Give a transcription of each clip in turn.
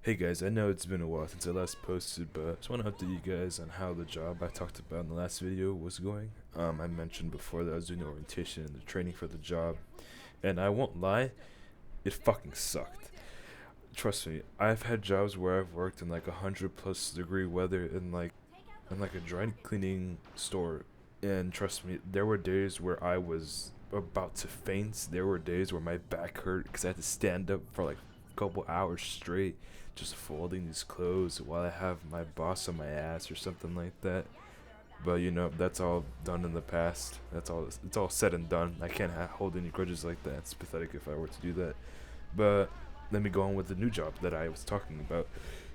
Hey guys, I know it's been a while since I last posted, but I just want to update you guys on how the job I talked about in the last video was going. I mentioned before that I was doing the orientation and the training for the job, and I won't lie, it fucking sucked. Trust me, I've had jobs where I've worked in like 100+ degree weather in like a dry cleaning store, and trust me, there were days where I was about to faint. There were days where my back hurt because I had to stand up for like a couple hours straight, just folding these clothes while I have my boss on my ass or something like that. But that's all done in the past. It's all said and done. I can't hold any grudges like that. It's pathetic if I were to do that. But let me go on with the new job that I was talking about.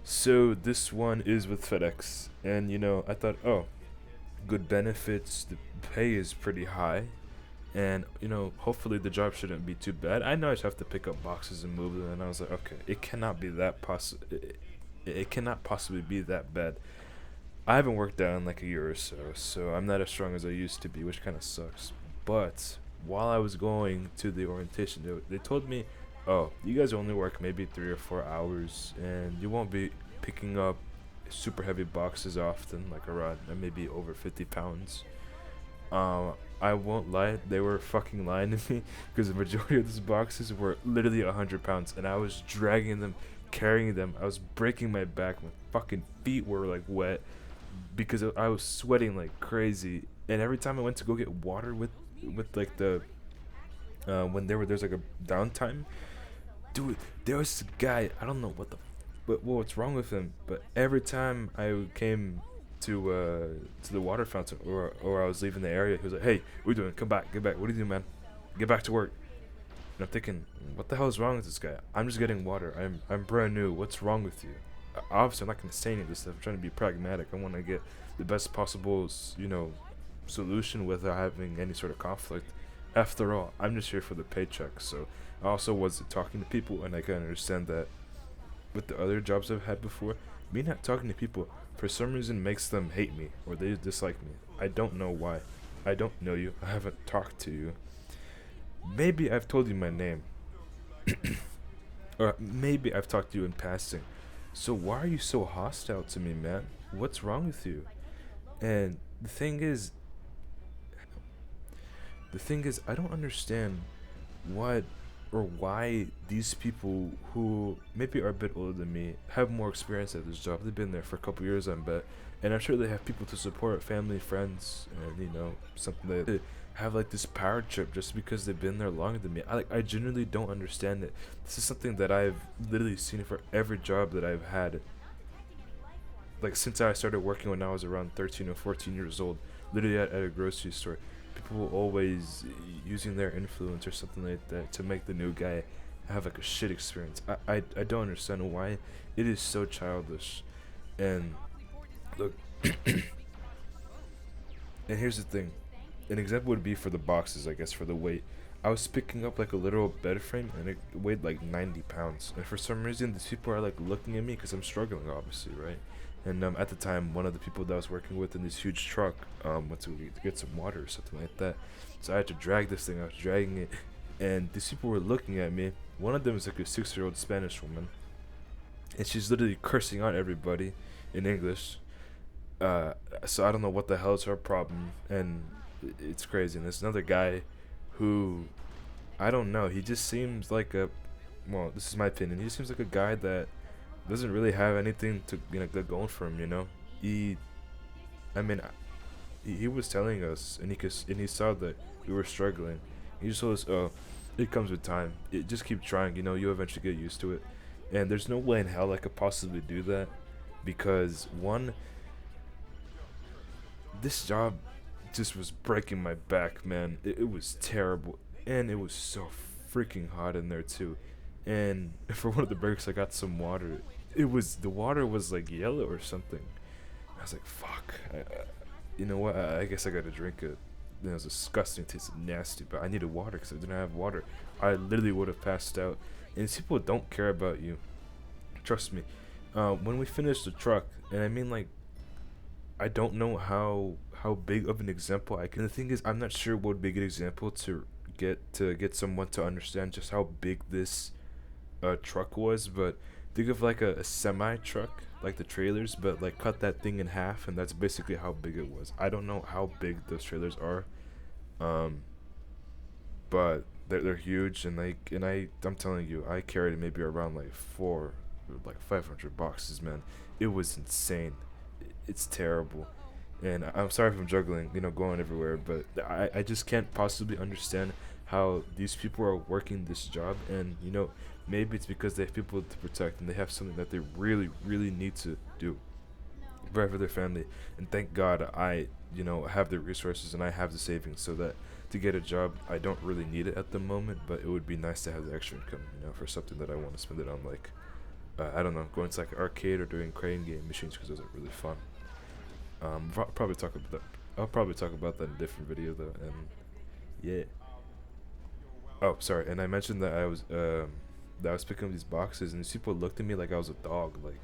So this one is with FedEx, and I thought, oh, good benefits. The pay is pretty high, and hopefully the job shouldn't be too bad. I know I just have to pick up boxes and move them, and I was like, okay, it cannot possibly be that bad. I haven't worked out in like a year or so, so I'm not as strong as I used to be, which kind of sucks. But while I was going to the orientation, they told me, oh, you guys only work maybe 3 or 4 hours, and you won't be picking up super heavy boxes often, like around maybe over 50 pounds. I won't lie, they were fucking lying to me because the majority of these boxes were literally 100 pounds, and I was dragging them, carrying them. I was breaking my back. My fucking feet were like wet because I was sweating like crazy. And every time I went to go get water with like the when there's like a downtime, dude, there was a guy. I don't know what's wrong with him, but every time I came to the water fountain or I was leaving the area, he was like, "Hey, what are you doing? Come back, get back. What are you doing, man? Get back to work." And I'm thinking, what the hell is wrong with this guy? I'm just getting water. I'm brand new. What's wrong with you? Obviously, I'm not gonna say any of this stuff. I'm trying to be pragmatic. I want to get the best possible, solution without having any sort of conflict. After all, I'm just here for the paycheck. So I also was talking to people, and I can understand that with the other jobs I've had before, me not talking to people for some reason makes them hate me or they dislike me. I don't know why. I don't know you. I haven't talked to you. Maybe I've told you my name, or maybe I've talked to you in passing. So why are you so hostile to me, man? What's wrong with you? And the thing is, I don't understand what or why these people who maybe are a bit older than me have more experience at this job. They've been there for a couple years, I bet, and I'm sure they have people to support, family, friends, and something that they have like this power trip just because they've been there longer than me. I genuinely don't understand it. This is something that I've literally seen for every job that I've had, like since I started working when I was around 13 or 14 years old, literally at a grocery store. People will always using their influence or something like that to make the new guy have like a shit experience. I don't understand why it is so childish. And look, and here's the thing. An example would be for the boxes, I guess, for the weight. I was picking up like a literal bed frame and it weighed like 90 pounds. And for some reason, these people are like looking at me because I'm struggling, obviously, right? And at the time, one of the people that I was working with in this huge truck went to get some water or something like that. So I had to drag this thing. I was dragging it, and these people were looking at me. One of them is like a 6-year-old Spanish woman, and she's literally cursing out everybody in English. So I don't know what the hell is her problem, and it's crazy. And there's another guy who I don't know. He just seems like this is my opinion. He seems like a guy that doesn't really have anything to get going for him. He, I mean, he was telling us, and he saw that we were struggling. He just told us, "Oh, it comes with time. Just keep trying. You'll eventually get used to it." And there's no way in hell I could possibly do that, because one, this job just was breaking my back, man. It was terrible, and it was so freaking hot in there too. And for one of the breaks, I got some water. The water was like yellow or something. I was like, fuck. You know what? I guess I gotta drink it. It was disgusting. It tasted nasty, but I needed water because I didn't have water. I literally would have passed out. And these people don't care about you. Trust me. When we finished the truck, and I mean like, I don't know how big of an example I can. The thing is, I'm not sure what would be a good example to get someone to understand just how big this truck was, but Think of like a semi truck, like the trailers, but like cut that thing in half, and that's basically how big it was. I don't know how big those trailers are, um, but they're huge, and I'm telling you, I carried maybe around like 500 boxes, man. It was insane. It's terrible, and I'm sorry if I'm juggling, going everywhere, but I just can't possibly understand how these people are working this job, and maybe it's because they have people to protect and they have something that they really really need to do right for their family. And thank God I have the resources and I have the savings, so that to get a job I don't really need it at the moment, but it would be nice to have the extra income, for something that I want to spend it on, like I don't know, going to like an arcade or doing crane game machines, because those are really fun. Probably talk about that. I'll probably talk about that in a different video though. And yeah. Oh, sorry. And I mentioned that I was picking up these boxes, and these people looked at me like I was a dog. Like,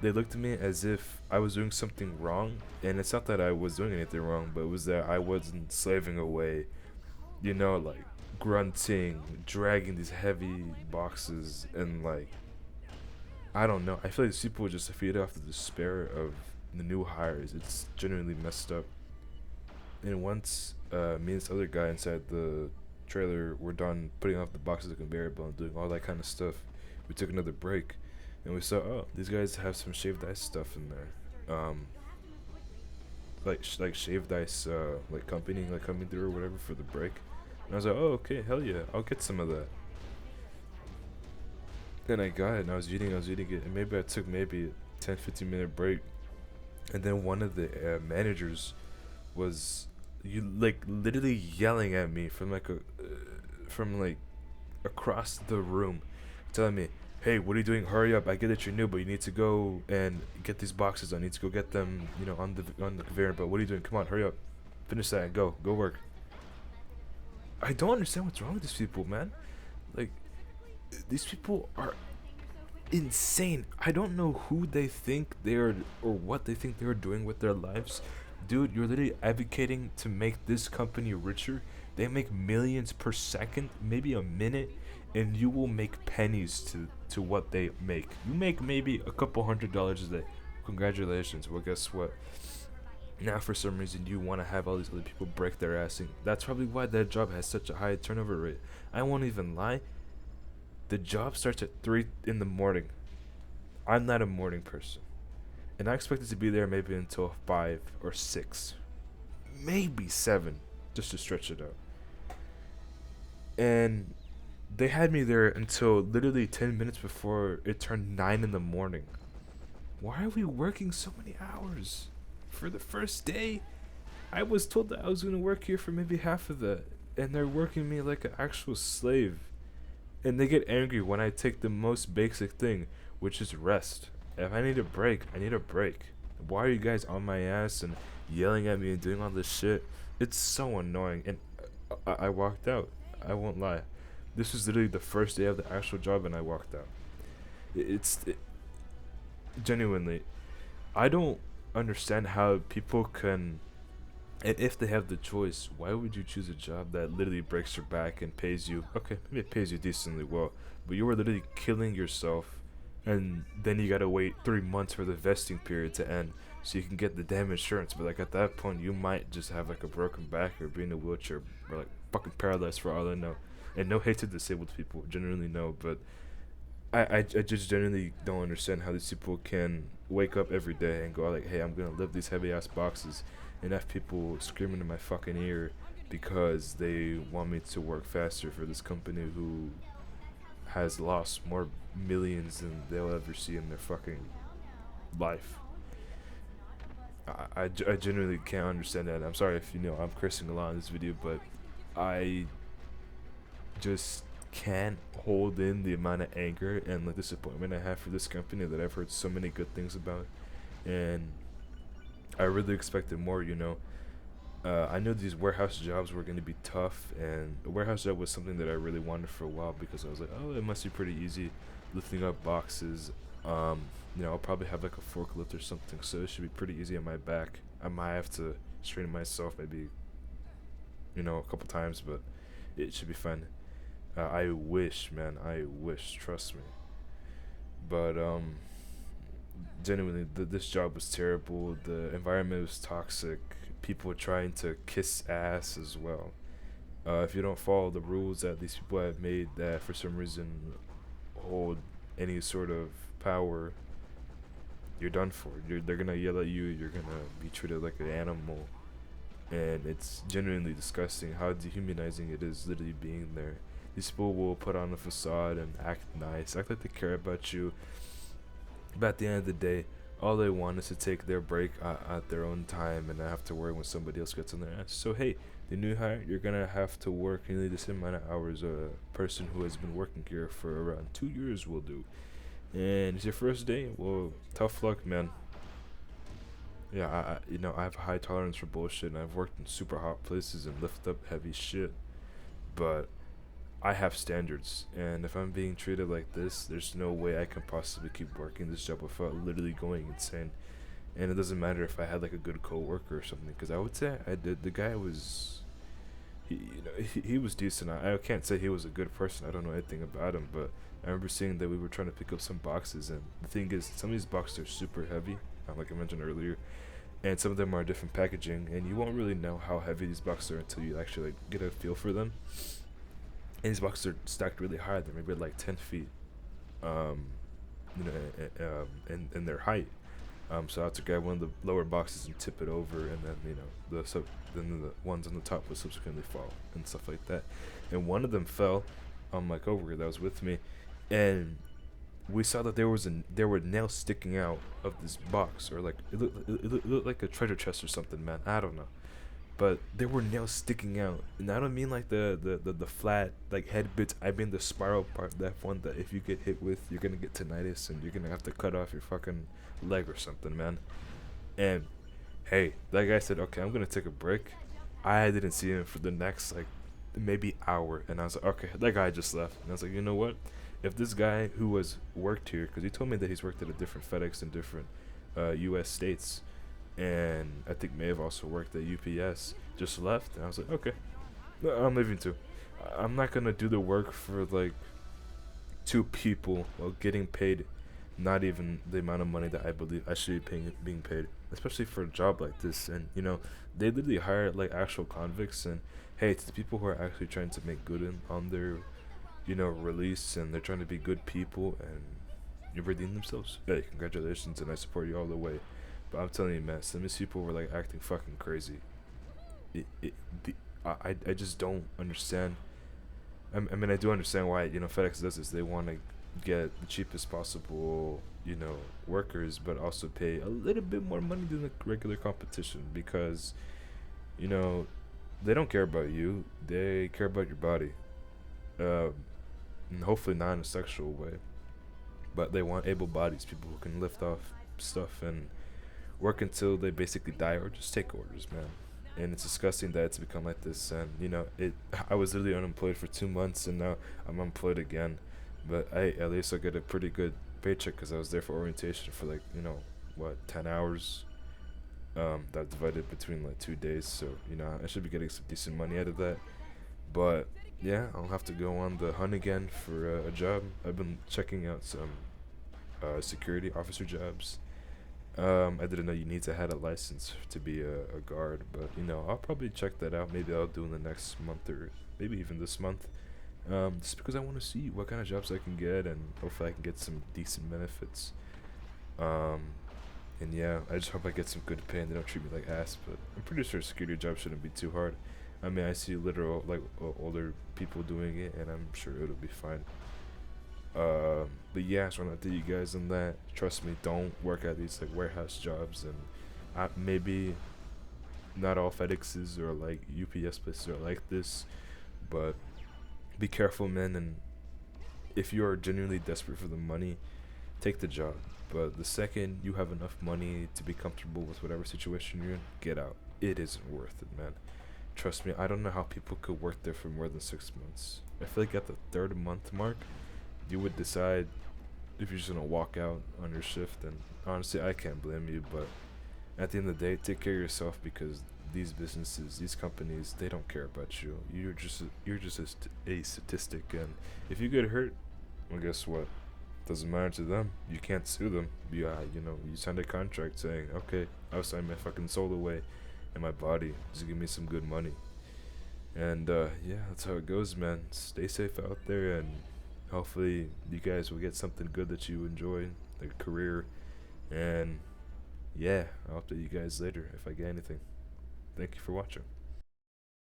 they looked at me as if I was doing something wrong, and it's not that I was doing anything wrong, but it was that I wasn't slaving away, like grunting, dragging these heavy boxes, and like I don't know. I feel like these people just feed off the despair of the new hires. It's genuinely messed up. And once me and this other guy inside the trailer were done putting off the boxes of conveyor belt and doing all that kind of stuff, we took another break, and we saw, oh, these guys have some shaved ice stuff in there, like like shaved ice, like company like coming through or whatever for the break. And I was like, oh, okay, hell yeah, I'll get some of that. And I got it, and I was eating it, and maybe I took maybe a 10-15 minute break, and then one of the managers was like literally yelling at me from like across the room, telling me, "Hey, what are you doing? Hurry up! I get that you're new, but you need to go and get these boxes. I need to go get them, on the conveyor belt. What are you doing? Come on, hurry up! Finish that and go work." I don't understand what's wrong with these people, man. Like, these people are insane. I don't know who they think they are or what they think they are doing with their lives. Dude, you're literally advocating to make this company richer. They make millions per second, maybe a minute, and you will make pennies to what they make. You make maybe a couple $100 a day. Congratulations. Well, guess what? Now, for some reason, you want to have all these other people break their ass. And that's probably why that job has such a high turnover rate. I won't even lie. The job starts at 3 in the morning. I'm not a morning person, and I expected to be there maybe until 5 or 6, maybe 7, just to stretch it out. And they had me there until literally 10 minutes before it turned 9 in the morning. Why are we working so many hours for the first day? I was told that I was going to work here for maybe half of that, and they're working me like an actual slave. And they get angry when I take the most basic thing, which is rest. If I need a break, I need a break. Why are you guys on my ass and yelling at me and doing all this shit? It's so annoying. And I walked out. I won't lie. This was literally the first day of the actual job, and I walked out. Genuinely, I don't understand how people can. And if they have the choice, why would you choose a job that literally breaks your back and pays you? Okay, maybe it pays you decently well, but you were literally killing yourself, and then you gotta wait 3 months for the vesting period to end so you can get the damn insurance. But like at that point, you might just have like a broken back or be in a wheelchair or like fucking paralyzed for all I know. And no hate to disabled people, generally no, but I just genuinely don't understand how these people can wake up every day and go like, hey, I'm gonna lift these heavy ass boxes, and have people screaming in my fucking ear because they want me to work faster for this company who has lost more millions than they'll ever see in their fucking life. I genuinely can't understand that. I'm sorry if I'm cursing a lot in this video, but I just can't hold in the amount of anger and like disappointment I have for this company that I've heard so many good things about, and I really expected more. I knew these warehouse jobs were going to be tough, and a warehouse job was something that I really wanted for a while because I was like, oh, it must be pretty easy lifting up boxes. I'll probably have like a forklift or something, so it should be pretty easy on my back. I might have to strain myself maybe, a couple times, but it should be fun. I wish, man, trust me. But genuinely, this job was terrible. The environment was toxic. People were trying to kiss ass as well. If you don't follow the rules that these people have made that for some reason hold any sort of power, you're done for. They're gonna yell at you. You're gonna be treated like an animal, and it's genuinely disgusting how dehumanizing it is literally being there. These people will put on a facade and act nice, act like they care about you, but at the end of the day, all they want is to take their break at their own time and not have to worry when somebody else gets on their ass. So hey, the new hire, you're gonna have to work nearly the same amount of hours a person who has been working here for around 2 years will do. And it's your first day. Well, tough luck, man. Yeah, I have a high tolerance for bullshit, and I've worked in super hot places and lift up heavy shit. But I have standards, and if I'm being treated like this, there's no way I can possibly keep working this job without literally going insane. And it doesn't matter if I had like a good coworker or something, because I would say I did. The guy was, he was decent. I can't say he was a good person. I don't know anything about him, but I remember seeing that we were trying to pick up some boxes, and the thing is, some of these boxes are super heavy, like I mentioned earlier, and some of them are different packaging, and you won't really know how heavy these boxes are until you actually like get a feel for them. And these boxes are stacked really high. They're maybe like 10 feet, um, in their height. So I had to grab one of the lower boxes and tip it over, and then then the ones on the top would subsequently fall and stuff like that. And one of them fell on my coworker that was with me, and we saw that there were nails sticking out of this box, or like it looked like a treasure chest or something, man. I don't know, but there were nails sticking out, and I don't mean like the flat like head bits. I mean the spiral part, that one that if you get hit with, you're gonna get tinnitus and you're gonna have to cut off your fucking leg or something, man. And hey, that guy said, okay, I'm gonna take a break. I didn't see him for the next like maybe hour, and I was like, okay, that guy just left, and I was like, you know what? If this guy who was worked here, because he told me that he's worked at a different FedEx in different U.S. states, and I think may have also worked at UPS, just left, and I was like, okay, no, I'm leaving too. I'm not gonna do the work for like two people while getting paid not even the amount of money that I believe I should be being paid, especially for a job like this. And they literally hire like actual convicts, and hey, it's the people who are actually trying to make good on their release, and they're trying to be good people and you redeem themselves. Hey, congratulations, and I support you all the way. But I'm telling you, man, some of these people were like acting fucking crazy. It, it, the, I just don't understand. I mean, I do understand why FedEx does this. They want to get the cheapest possible workers, but also pay a little bit more money than the regular competition, because you know they don't care about you. They care about your body, um, and hopefully not in a sexual way. But they want able bodies, people who can lift off stuff and work until they basically die or just take orders, man. And it's disgusting that it's become like this. And it. I was literally unemployed for 2 months, and now I'm employed again. But at least I get a pretty good paycheck because I was there for orientation for like 10 hours. That divided between like 2 days, so I should be getting some decent money out of that. But yeah, I'll have to go on the hunt again for a job. I've been checking out some security officer jobs. I didn't know you need to have a license to be a guard, but I'll probably check that out. Maybe I'll do in the next month, or maybe even this month. Just because I want to see what kind of jobs I can get, and hopefully I can get some decent benefits. Um, and yeah, I just hope I get some good pay and they don't treat me like ass. But I'm pretty sure a security job shouldn't be too hard. I mean, I see literal like older people doing it, and I'm sure it'll be fine. But yeah, so I'm gonna update you guys on that. Trust me, don't work at these like warehouse jobs, and maybe not all FedExes or like UPS places are like this, but be careful, man. And if you are genuinely desperate for the money, take the job. But the second you have enough money to be comfortable with whatever situation you're in, get out. It isn't worth it, man. Trust me, I don't know how people could work there for more than 6 months. I feel like at the third month mark, you would decide if you're just gonna walk out on your shift. And honestly, I can't blame you. But at the end of the day, take care of yourself, because these businesses, these companies, they don't care about you. You're just a statistic, and if you get hurt, well, guess what? Doesn't matter to them. You can't sue them. You signed a contract saying, okay, I'll sign my fucking soul away and my body. Just give me some good money. And yeah, that's how it goes, man. Stay safe out there, and hopefully you guys will get something good that you enjoy, like a career. And yeah, I'll update you guys later if I get anything. Thank you for watching.